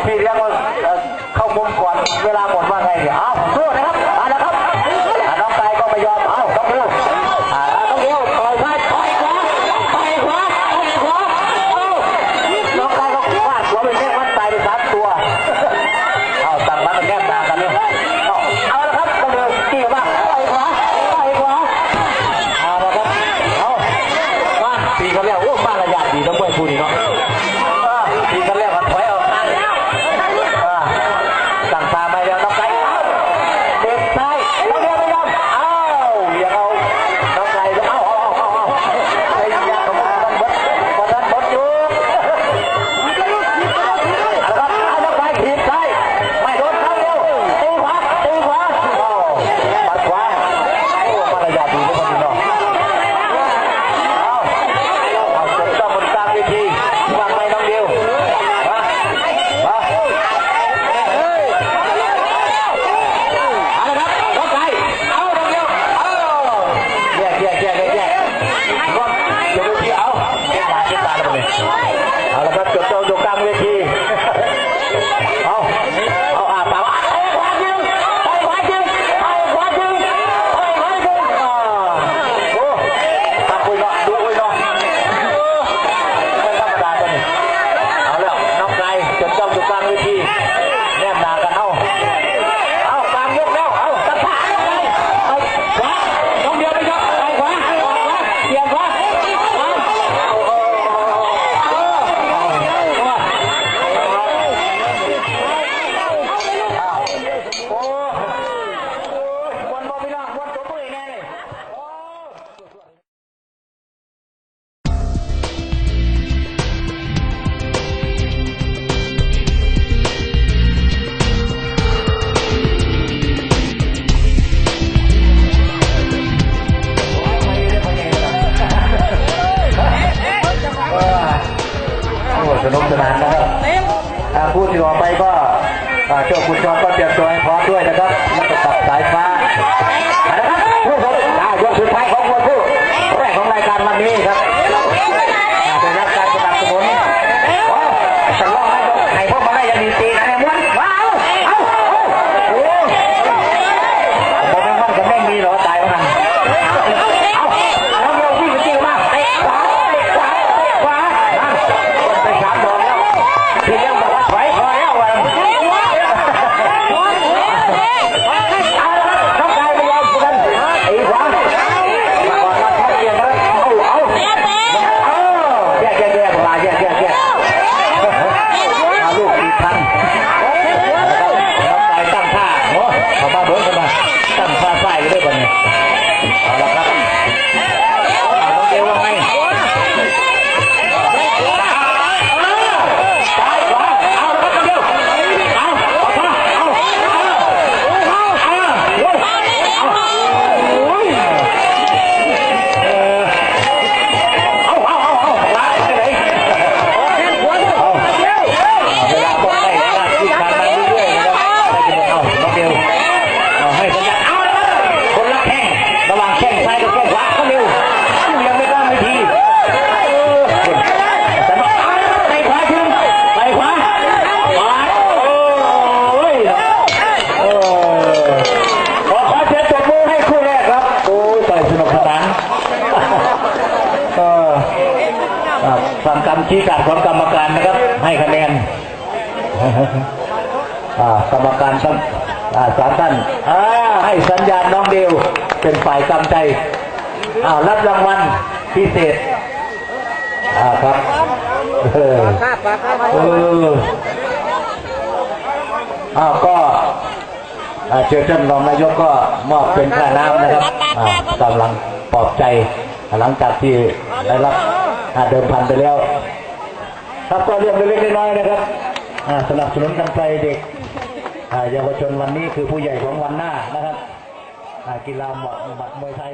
พี่เลี้ยงว่าเข้ามุมก่อนเวลาหมดว่าไงเนี่ยสู้นะครับนะครับน้องไก่ก็ไม่ยอมต้องดูต้องเดียวต่อยซ้ายต่อยขวาต่อยขวาต่อยขวาน้องไก่ก็ฟาดหัวเป็นแง่มันตายไป3 ตัวตัดมาเป็นแง่ตากันเลยเอาละครับต้องเดินจี้มากต่อยขวาต่อยขวาละครับว่าตีกันแล้วบ้านระยะดีต้องไปพูดนี่เนาะตีกันแล้วถอยออกสั่งตาไปแล้วน้องไก่เด็กซ้ายน้องเดียวไม่ยอมยังเอาน้องไก่ไอ้ยาของมันบดอยู่นะครับน้องไก่ถีบซ้ายไม่โดนเข้าเดียวตีขวาปัดขวามันระยะดีทุกคนเนาะจบต้องบนกลางเวทีวางไม้น้องเดียวเอาละครับจบเจ้าอยู่กลางเวทีปากขวาจึงโอ้ตาคุยเนาะดูคุยเนาะไม่ธรรมดาตัวนี้เอาแล้วน้องไก่จบเจ้าอยู่กลางเวทีแนบหนากันกลางยกแล้วตัดขาไปขวาน้องเดียวไปครับไปขวาเกี่ยงขวาสนุกสนานนะครับผู้ที่ออกไปก็โชคคุณชอนก็เตรียมตัวให้พร้อมด้วยนะครับแล้วก็ตัดสายฟ้านะครับผู้ชมยกสุดท้ายของมวยคู่แรกของรายการวันนี้ครับเป็นรับการสนับสนุนสำรองให้ยกไข่พวกมาได้ยังดีตีนะเนี่ยม้วนผมไม่มั่นจะไม่มีหรอตายแล้วนะน้องเดียววิ่งจิ้วมากขวาไป3 ดอกแล้วพี่เลี้ยงบอกว่าถอยแล้วน้องไก่ไม่ยอมกันไอ้ขวาก่อนมาทับเกียร์แล้วแย่ผมมาแย่ลูกตีทันน้องไก่ตั้งท่าเขามาเบิ้ลกันมาตั้งท่าใส่กันด้วยกันเนี่ยเอาละครับน้องเดียวว่าไงฟังคำชี้ขาดของกรรมการนะครับให้คะแนนกรรมการทั้ง3 ท่านให้สัญญาณน้องเดียวเป็นฝ่ายกำใจรับรางวัลพิเศษครับก็เชิญท่านรองนายกก็มอบเป็นค่าน้ำนะครับกำลังปลอบใจหลังจากที่ได้รับเดิมพันไปแล้วครับก็เรื่องเล็กๆน้อยๆนะครับสนับสนุนกันไปเด็กเยาวชนวันนี้คือผู้ใหญ่ของวันหน้านะครับกีฬาหมัดมวยไทย